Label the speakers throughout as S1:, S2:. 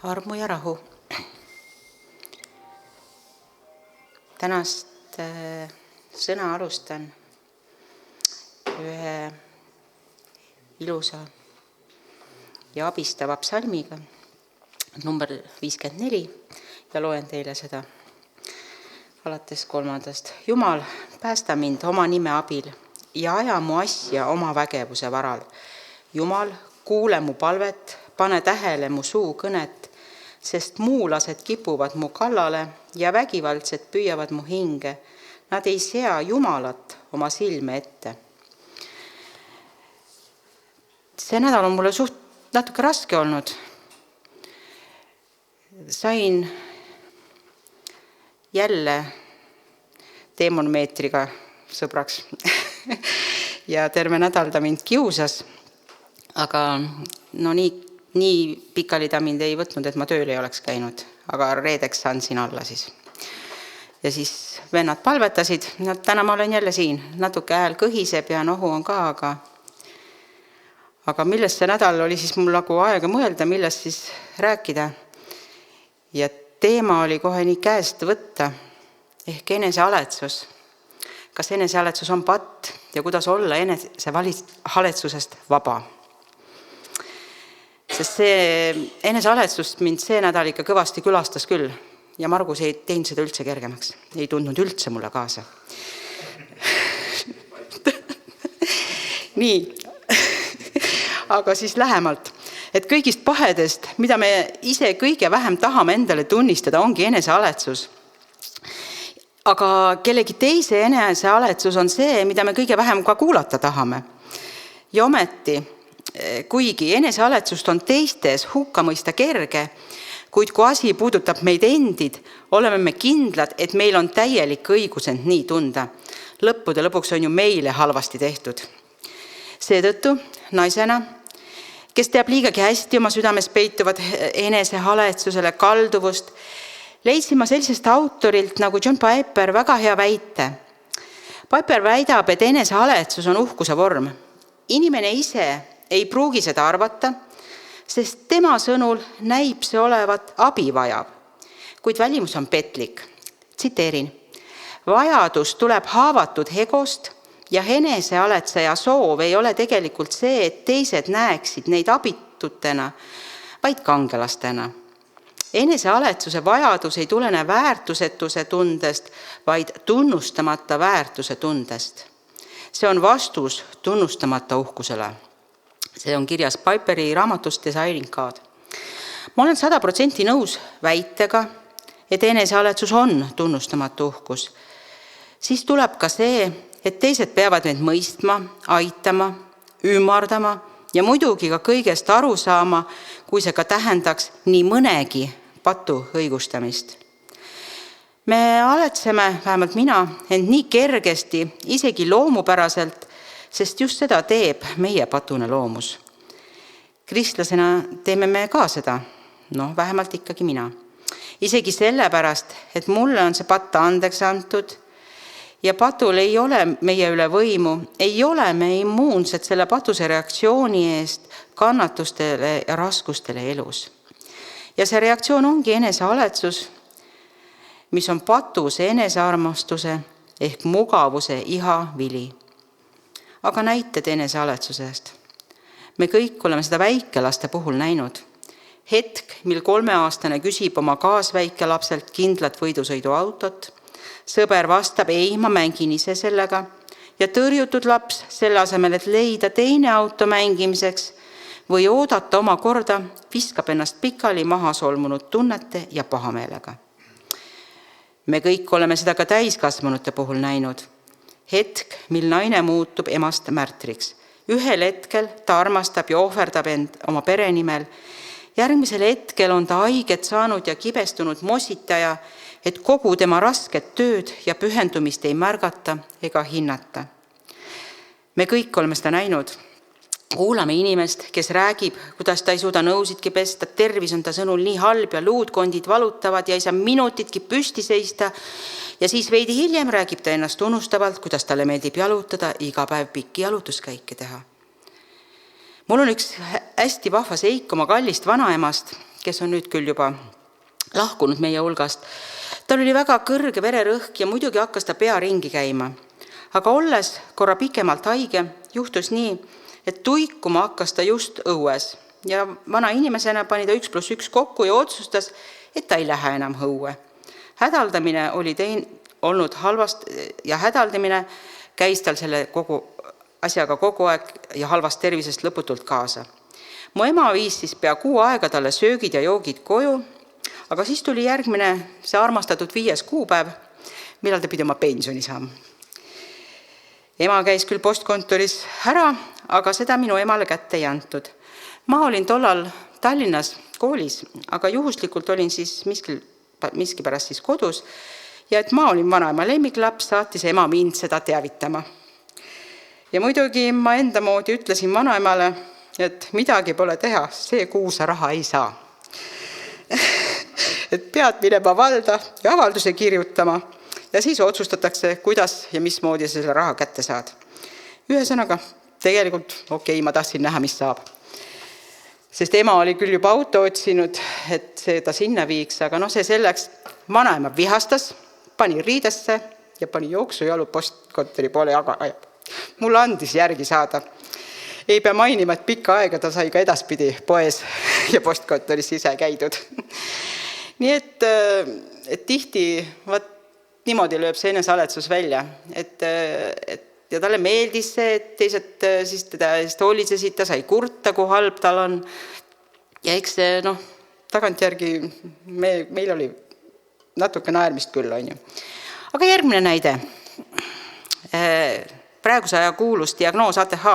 S1: Armu ja rahu. Tänast sõna alustan ühe ilusa ja abistava psalmiga, number 54, ja loen teile seda alates 3. Jumal, päästa mind oma nime abil ja aja mu asja oma vägevuse varal. Jumal, kuule mu palvet, pane tähele mu suu kõnet, sest muulased kipuvad mu kallale ja vägivaldsed püüavad mu hinge. Nad ei sea Jumalat oma silme ette. See nädal on mulle natuke raske olnud. Sain jälle demonmeetriga sõbraks ja terve nädal ta mind kiusas, aga nii pikali ta mind ei võtnud, et ma tööl ei oleks käinud, aga reedeks andsin alla siis. Ja siis vennad palvetasid, täna ma olen jälle siin, natuke hääl kõhiseb ja nohu on ka, aga millest see nädal oli siis mul nagu aega mõelda, millest siis rääkida. Ja teema oli kohe nii käest võtta, ehk enesehaletsus. Kas enesehaletsus on patt ja kuidas olla enesehaletsusest vaba? Sest see enesehaletsust mind see nädal ikka kõvasti külastas küll ja Margus ei teinud seda üldse kergemaks, ei tundnud üldse mulle kaasa. Nii, aga siis lähemalt, et kõigist pahedest, mida me ise kõige vähem tahame endale tunnistada, ongi enesehaletsus. Aga kellegi teise enesehaletsus on see, mida me kõige vähem ka kuulata tahame. Ja ometi, kuigi enesehaletsust on teistes hukka mõista kerge, kuid kui asi puudutab meid endid, oleme me kindlad, et meil on täielik õigus end nii tunda. Lõppude lõpuks on ju meile halvasti tehtud. Seetõttu naisena, kes teab liigagi hästi oma südames peituvad enesehaletsusele kalduvust, leidsin ma sellisest autorilt nagu John Piper väga hea väite. Piper väidab, et enesehaletsus on uhkuse vorm. Inimene ise ei pruugi seda arvata, sest tema sõnul näib see olevat abi vajav, kuid välimus on petlik. Tsiteerin, vajadus tuleb haavatud egost ja enesehaletseja soov ei ole tegelikult see, et teised näeksid neid abitutena, vaid kangelastena. Enesehaletsuse vajadus ei tulene väärtusetuse tundest, vaid tunnustamata väärtuse tundest. See on vastus tunnustamata uhkusele. See on kirjas Piperi raamatust Desiring God. Ma olen 100% nõus väitega, et enesehaletsus on tunnustamatu uhkus. Siis tuleb ka see, et teised peavad neid mõistma, aitama, ümardama ja muidugi ka kõigest aru saama, kui see ka tähendaks nii mõnegi patu õigustamist. Me haletseme, vähemalt mina, end nii kergesti, isegi loomupäraselt, sest just seda teeb meie patune loomus. Kristlasena teeme me ka seda, vähemalt ikkagi mina. Isegi sellepärast, et mulle on see patt andeks antud ja patul ei ole meie üle võimu, ei ole me immuunsed selle patuse reaktsiooni eest kannatustele ja raskustele elus. Ja see reaktsioon ongi enesehaletsus, mis on patuse enesearmastuse ehk mugavuse iha vili. Aga näited enesehaletsusest. Me kõik oleme seda väikelaste puhul näinud. Hetk, mil 3-aastane küsib oma kaasväikelapselt kindlat võidusõiduautot, sõber vastab, ei, ma mängin ise sellega, ja tõrjutud laps selle asemel, et leida teine auto mängimiseks või oodata oma korda, viskab ennast pikali maha solmunud tunnete ja pahameelega. Me kõik oleme seda ka täiskasvanute puhul näinud. Hetk, mil naine muutub emast märtriks. Ühel hetkel ta armastab ja ohverdab end oma pere nimel. Järgmisel hetkel on ta haiget saanud ja kibestunud mositaja, et kogu tema rasket tööd ja pühendumist ei märgata ega hinnata. Me kõik oleme seda näinud. Kuulame inimest, kes räägib, kuidas ta ei suuda nõusidki pesta, tervis on ta sõnul nii halb ja luudkondid valutavad ja ei saa minutitki püsti seista. Ja siis veidi hiljem räägib ta ennast unustavalt, kuidas talle meeldib jalutada, iga päev pikki jalutuskäike teha. Mul on üks hästi vahva seik oma kallist vanaemast, kes on nüüd küll juba lahkunud meie hulgast. Tal oli väga kõrge vererõhk ja muidugi hakkas ta pea ringi käima. Aga olles korra pikemalt haige, juhtus nii, et tuikuma hakkas ta just õues. Ja vana inimesena pani ta 1+1 kokku ja otsustas, et ta ei lähe enam õue. Hädaldamine oli olnud halvast ja hädaldamine käis tal selle asjaga kogu aeg ja halvast tervisest lõputult kaasa. Mu ema viis siis pea 6 aega talle söögid ja joogid koju, aga siis tuli järgmine see armastatud 5. kuupäev, millal ta pidi oma pensioni saama. Ema käis küll postkontoris ära, aga seda minu emale kätte ei antud. Ma olin tollal Tallinnas koolis, aga juhuslikult olin siis miskipärast siis kodus ja et ma olin vanaema lemmiklaps, saatis ema mind seda teavitama. Ja muidugi ma enda moodi ütlesin vanaemale, et midagi pole teha, see kuu sa raha ei saa. Et pead minema valda ja avalduse kirjutama ja siis otsustatakse, kuidas ja mismoodi selle raha kätte saad. Ühesõnaga, tegelikult ma tahtsin näha, mis saab. Sest ema oli küll juba auto otsinud, et see ta sinna viiks, aga see selleks vanaema vihastas, pani riidesse ja pani jooksujalu postkontori poole ajab. Mulle andis järgi saada. Ei pea mainima, et pikka aega ta sai ka edaspidi poes ja postkontoris ise käidud. Nii et tihti niimoodi lööb see enesealetsus välja, ja talle meeldis see, et teised siis teda hoolitsesid, ta sai kurta, kui halb tal on. Ja eks see, tagantjärgi meil oli natuke naermist küll, on ju. Aga järgmine näide. Praeguse aja kuulus diagnoos ATH.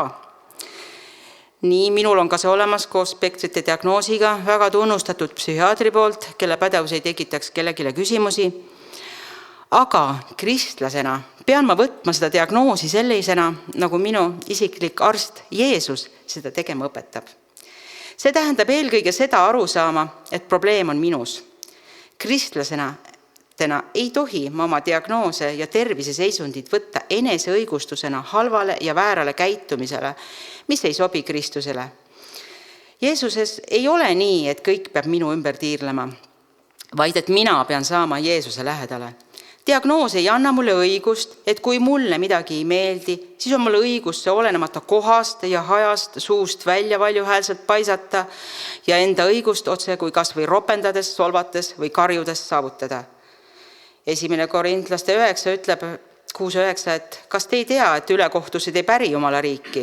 S1: Nii minul on ka see olemas koos spektrite diagnoosiga, väga tunnustatud psühhiaatri poolt, kelle pädevus ei tekitaks kellegile küsimusi. Aga kristlasena pean ma võtma seda diagnoosi sellisena, nagu minu isiklik arst Jeesus seda tegema õpetab. See tähendab eelkõige seda arusaama, et probleem on minus. Kristlasena ei tohi ma oma diagnoose ja terviseseisundid võtta eneseõigustusena halvale ja väärale käitumisele, mis ei sobi Kristusele. Jeesuses ei ole nii, et kõik peab minu ümber tiirlema, vaid et mina pean saama Jeesuse lähedale. Diagnoos ei anna mulle õigust, et kui mulle midagi ei meeldi, siis on mulle õigus see olenemata kohast ja hajast suust välja valjuhäälselt paisata ja enda õigust otse kui kas või ropendades, solvates või karjudes saavutada. 1. Korintlaste 9 ütleb 6.9, et kas te ei tea, et ülekohtused ei päri Jumala riiki?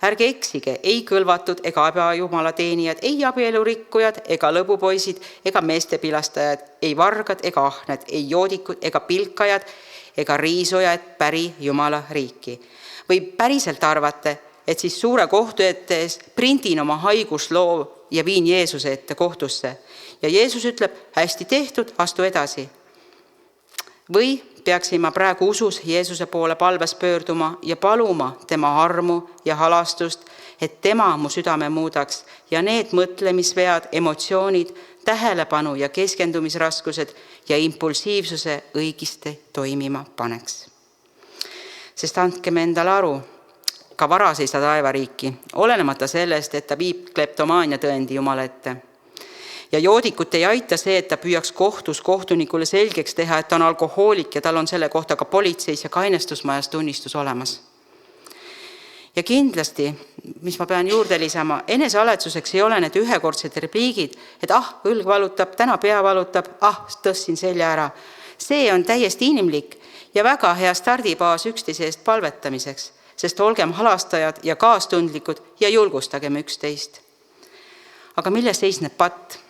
S1: Ärge eksige, ei kõlvatud ega Jumala teenijad, ei abielurikkujad ega lõbupoisid ega meestepilastajad, ei vargad ega ahned, ei joodikud ega pilkajad ega riisujad päri Jumala riiki. Või päriselt arvate, et siis suure kohtu ette prindin oma haigusloo ja viin Jeesuse ette kohtusse. Ja Jeesus ütleb, hästi tehtud, astu edasi. Või peaksin ma praegu usus Jeesuse poole palves pöörduma ja paluma tema armu ja halastust, et tema mu südame muudaks ja need mõtlemisvead, emotsioonid, tähelepanu ja keskendumisraskused ja impulsiivsuse õigesti toimima paneks. Sest andkem endale aru, ka varas ei saa taevariiki, olenemata sellest, et ta viib kleptomaania tõendi Jumala ette. Ja joodikut ei aita see, et ta püüaks kohtus kohtunikule selgeks teha, et ta on alkohoolik ja tal on selle kohta ka politseis ja kainestusmajas tunnistus olemas. Ja kindlasti, mis ma pean juurde lisama, enesealetsuseks ei ole need ühekordsed repliigid, et õlg valutab, täna pea valutab, tõstsin selja ära. See on täiesti inimlik ja väga hea stardibaas üksteise eest palvetamiseks, sest olgem halastajad ja kaastundlikud ja julgustagem üksteist. Aga milles seisneb patt?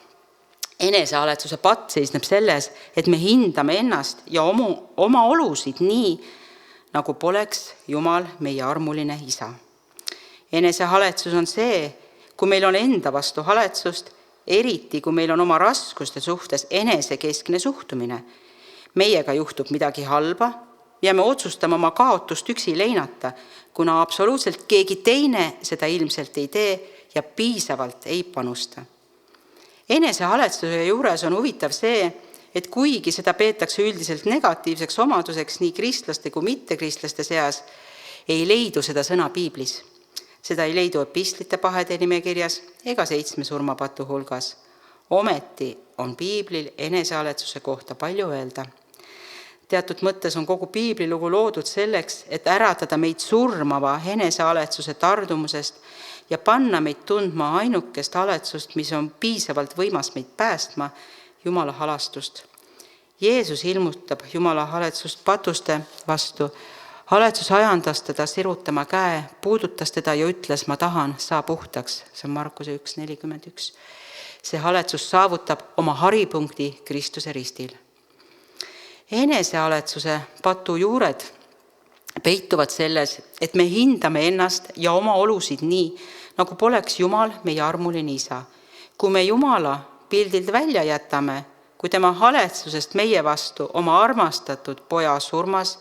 S1: Enesealetsuse patt seisneb selles, et me hindame ennast ja oma olusid nii, nagu poleks Jumal meie armuline isa. Enesehaletsus on see, kui meil on enda vastu haletsust, eriti kui meil on oma raskuste suhtes enesekeskne suhtumine. Meiega juhtub midagi halba ja me otsustame oma kaotust üksi leinata, kuna absoluutselt keegi teine seda ilmselt ei tee ja piisavalt ei panusta. Enesehaletsuse juures on huvitav see, et kuigi seda peetakse üldiselt negatiivseks omaduseks nii kristlaste kui mittekristlaste seas, ei leidu seda sõna piiblis. Seda ei leidu epistlite pahede nimekirjas ega 7 surmapatu hulgas. Ometi on piiblil enesehaletsuse kohta palju öelda. Teatud mõttes on kogu piiblilugu loodud selleks, et äratada meid surmava enesehaletsuse tardumusest ja panna meid tundma ainukest haletsust, mis on piisavalt võimas meid päästma, Jumala halastust. Jeesus ilmutab Jumala haletsust patuste vastu. Haletsus ajandas teda sirutama käe, puudutas teda ja ütles, ma tahan, saa puhtaks. See on Markuse 1:41. See haletsus saavutab oma haripunkti Kristuse ristil. Enesehaletsuse patu juured peituvad selles, et me hindame ennast ja oma olusid nii, nagu poleks Jumal meie armuline isa. Kui me Jumala pildilt välja jätame, kui tema haletsusest meie vastu oma armastatud poja surmas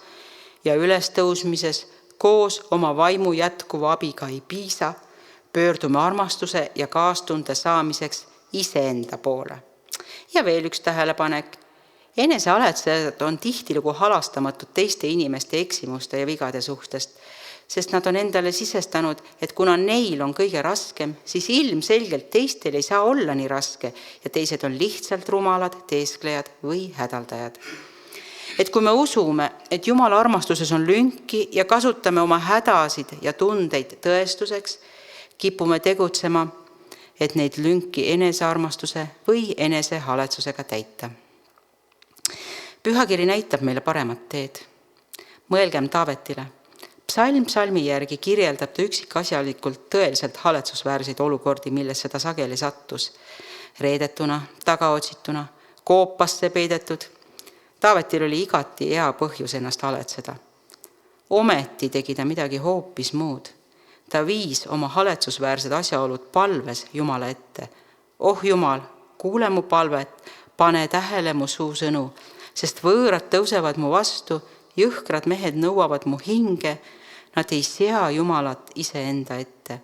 S1: ja ülestõusmises koos oma vaimu jätkuva abiga ei piisa, pöördume armastuse ja kaastunde saamiseks iseenda poole. Ja veel üks tähelepanek. Enesehaletsejad on tihtilugu halastamatud teiste inimeste eksimuste ja vigade suhtest, sest nad on endale sisestanud, et kuna neil on kõige raskem, siis ilmselgelt teistel ei saa olla nii raske ja teised on lihtsalt rumalad, teesklejad või hädaldajad. Et kui me usume, et Jumala armastuses on lünki ja kasutame oma hädasid ja tundeid tõestuseks, kipume tegutsema, et neid lünki enesearmastuse või enesehaletsusega täita. Pühakiri näitab meile paremat teed. Mõelgem Taavetile. Psalm psalmi järgi kirjeldab ta üksikasjalikult tõeliselt haletsusväärseid olukordi, millesse ta sageli sattus. Reedetuna, tagaotsituna, koopasse peidetud. Taavetil oli igati hea põhjus ennast haletseda. Ometi tegi ta midagi hoopis muud. Ta viis oma haletsusväärsed asjaolud palves Jumala ette. Oh Jumal, kuule mu palvet, pane tähele mu suu sõnu, sest võõrad tõusevad mu vastu, jõhkrad mehed nõuavad mu hinge, nad ei sea Jumalat iseenda ette.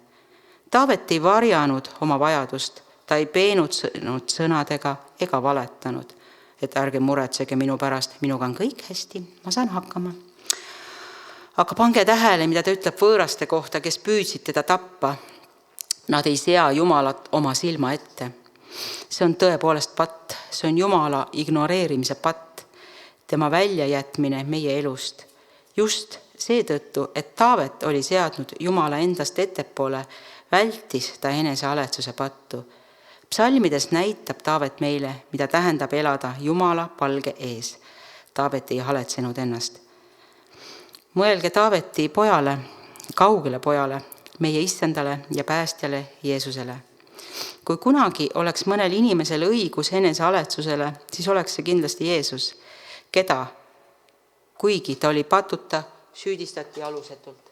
S1: Taavet ei varjanud oma vajadust, ta ei peenud sõnadega ega valetanud, et ärge muretsege minu pärast, minuga on kõik hästi, ma saan hakkama. Aga pange tähele, mida ta ütleb võõraste kohta, kes püüdsid teda tappa. Nad ei sea Jumalat oma silma ette. See on tõepoolest patt, see on Jumala ignoreerimise patt, tema väljajätmine meie elust. Just seetõttu, et Taavet oli seadnud Jumala endast ettepoole, vältis ta enesehaletsuse pattu. Psalmides näitab Taavet meile, mida tähendab elada Jumala palge ees. Taavet ei haletsenud ennast. Mõelge Taaveti pojale, kaugele pojale, meie issandale ja päästjale Jeesusele. Kui kunagi oleks mõnel inimesel õigus enesehaletsusele, siis oleks see kindlasti Jeesus, keda, kuigi ta oli patuta, süüdistati alusetult.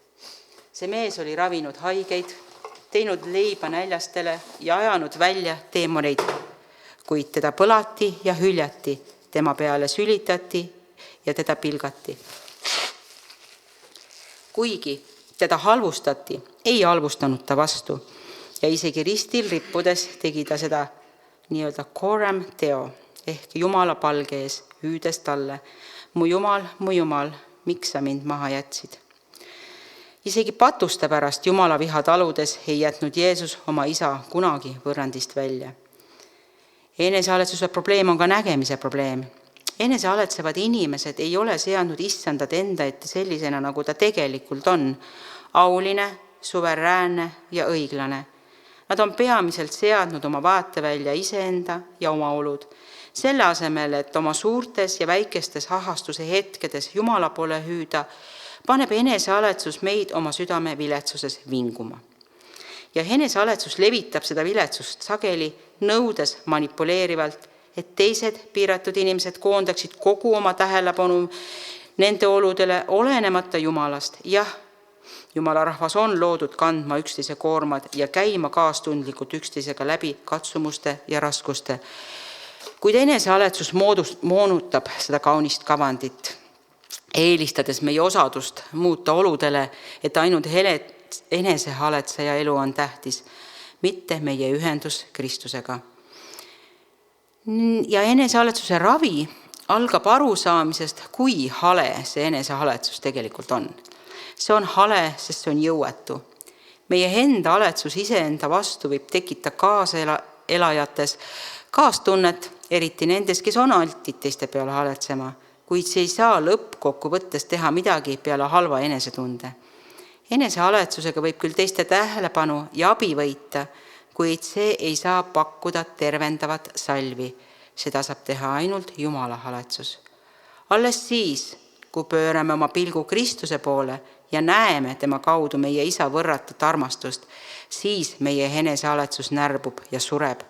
S1: See mees oli ravinud haigeid, teinud leiba näljastele ja ajanud välja teemoneid, kuid teda põlati ja hüljati, tema peale sülitati ja teda pilgati. Kuigi teda halvustati, ei halvustanud ta vastu ja isegi ristil rippudes tegi ta seda nii-öelda coram teo ehk Jumala palge ees, hüüdes talle, mu Jumal, miks sa mind maha jätsid? Isegi patuste pärast Jumala viha taludes ei jätnud Jeesus oma isa kunagi võrrandist välja. Enesehaletsuse probleem on ka nägemise probleem. Enesehaletsevad inimesed ei ole seadnud issandat enda ette sellisena, nagu ta tegelikult on, auline, suveräänne ja õiglane. Nad on peamiselt seadnud oma vaatevälja iseenda ja oma olud. Selle asemel, et oma suurtes ja väikestes ahastuse hetkedes Jumala poole hüüda, paneb enesehaletsus meid oma südame viletsuses vinguma. Ja enesehaletsus levitab seda viletsust sageli, nõudes manipuleerivalt, et teised piiratud inimesed koondaksid kogu oma tähelepanu nende oludele olenemata Jumalast. Jah, Jumala rahvas on loodud kandma üksteise koormad ja käima kaastundlikult üksteisega läbi katsumuste ja raskuste. Kuid enesehaletsus moonutab seda kaunist kavandit, eelistades meie osadust muuta oludele, et ainult enesehaletseja elu on tähtis, mitte meie ühendus Kristusega. Ja enesehaletsuse ravi algab arusaamisest, kui hale see enesehaletsus tegelikult on. See on hale, sest see on jõuetu. Meie enda haletsus iseenda vastu võib tekita kaaselajates kaastunnet, eriti nendes, kes on altid teiste peale haletsema, kuid see ei saa lõppkokkuvõttes teha midagi peale halva enesetunde. Enesehaletsusega võib küll teiste tähelepanu ja abi võita, kuid see ei saa pakkuda tervendavat salvi. Seda saab teha ainult Jumala haletsus. Alles siis, kui pöörame oma pilgu Kristuse poole ja näeme tema kaudu meie isa võrratut armastust, siis meie enesehaletsus närbub ja sureb.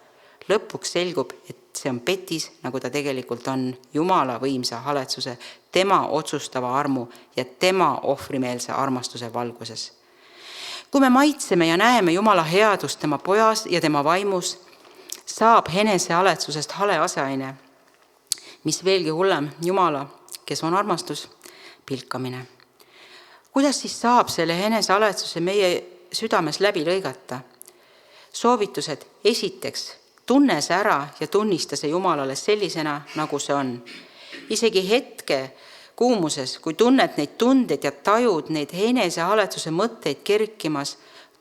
S1: Lõpuks selgub, et see on petis, nagu ta tegelikult on, Jumala võimsa haletsuse, tema otsustava armu ja tema ohvrimeelse armastuse valguses. Kui me maitseme ja näeme Jumala headust tema pojas ja tema vaimus, saab enesehaletsusest hale aseaine, mis veelgi hullem Jumala, kes on armastus, pilkamine. Kuidas siis saab selle enesehaletsuse meie südames läbi lõigata? Soovitused: esiteks, tunne see ära ja tunnista see Jumalale sellisena, nagu see on. Isegi hetke kuumuses, kui tunned neid tundeid ja tajud neid enesehaletsuse mõtteid kerkimas,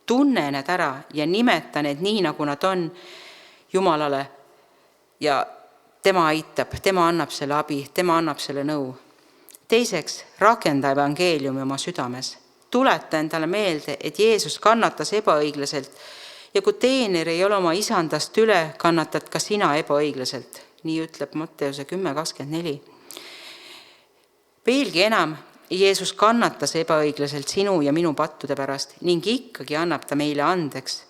S1: tunne need ära ja nimeta need nii, nagu nad on Jumalale ja tema aitab, tema annab selle abi, tema annab selle nõu. Teiseks, rakenda evangeeliumi oma südames. Tuleta endale meelde, et Jeesus kannatas ebaõiglaselt ja kui teener ei ole oma isandast üle, kannatad ka sina ebaõiglaselt. Nii ütleb Matteuse 10:24. Veelgi enam, Jeesus kannatas ebaõiglaselt sinu ja minu pattude pärast ning ikkagi annab ta meile andeks.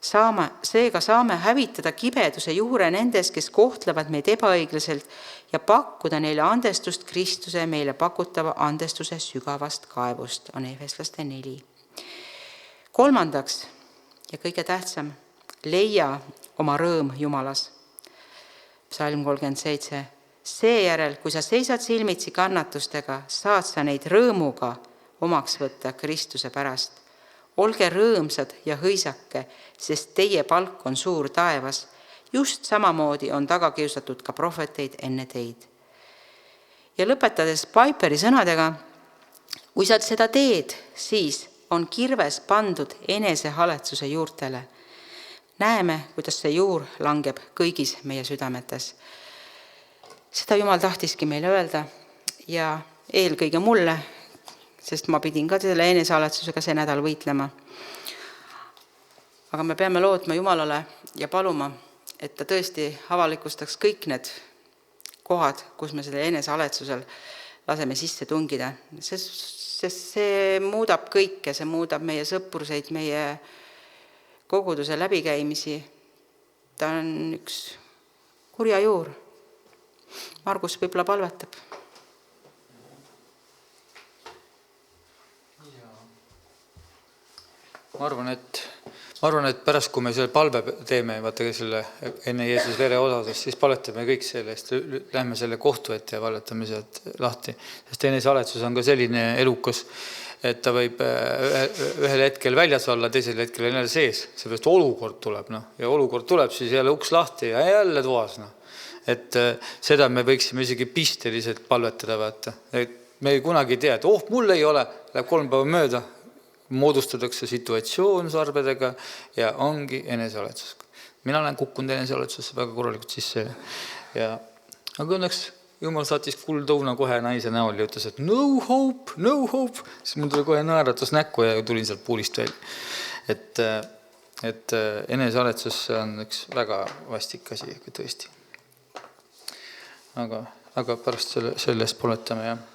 S1: Seega saame hävitada kibeduse juure nendes, kes kohtlevad meid ebaõiglaselt ja pakkuda neile andestust Kristuse meile pakutava andestuse sügavast kaevust, on Efeslaste 4. Kolmandaks ja kõige tähtsam, leia oma rõõm Jumalas. Psalm 37. Seejärel, kui sa seisad silmitsi kannatustega, saad sa neid rõõmuga omaks võtta Kristuse pärast. Olge rõõmsad ja hõisake, sest teie palk on suur taevas. Just samamoodi on tagakiusatud ka prohveteid enne teid. Ja lõpetades Piperi sõnadega, kui sa seda teed, siis on kirves pandud enesehaletsuse juurtele. Näeme, kuidas see juur langeb kõigis meie südametes. Seda Jumal tahtiski meile öelda ja eelkõige mulle, sest ma pidin ka selle enesehaletsusega see nädal võitlema. Aga me peame lootma Jumalale ja paluma, et ta tõesti avalikustaks kõik need kohad, kus me selle enesehaletsusel laseme sisse tungida. Sest see muudab kõike, see muudab meie sõpruseid, meie koguduse läbikäimisi. Ta on üks kurja juur. Margus võib-olla palvetab.
S2: Ma arvan, et pärast, kui me selle palve teeme, vaata selle enne Jeesus vere osas, siis palvetame kõik selle eest, lähme selle kohtu ette ja palvetame sealt lahti. Sest enesehaletsus on ka selline elukas, et ta võib ühel hetkel väljas olla, teisel hetkel jälle sees. Seepärast olukord tuleb, ja olukord tuleb, siis jälle uks lahti ja jälle toas. Et seda me võiksime isegi pisteliselt palvetada, vaata. Et me ei kunagi tea, et mul ei ole, läheb 3 päeva mööda, moodustatakse situatsioon sarbedega ja ongi enesehaletsus. Mina olen kukkunud enesehaletsusse väga korralikult sisse. Aga õnneks Jumal saatis kuldõuna kohe naise näol ja ütles, et no hope. Siis mul tuli kohe naeratus näkku ja tulin sealt puulist välja. Et enesehaletsus on üks väga vastik asi, tõesti. Aga pärast sellest poletame, jah.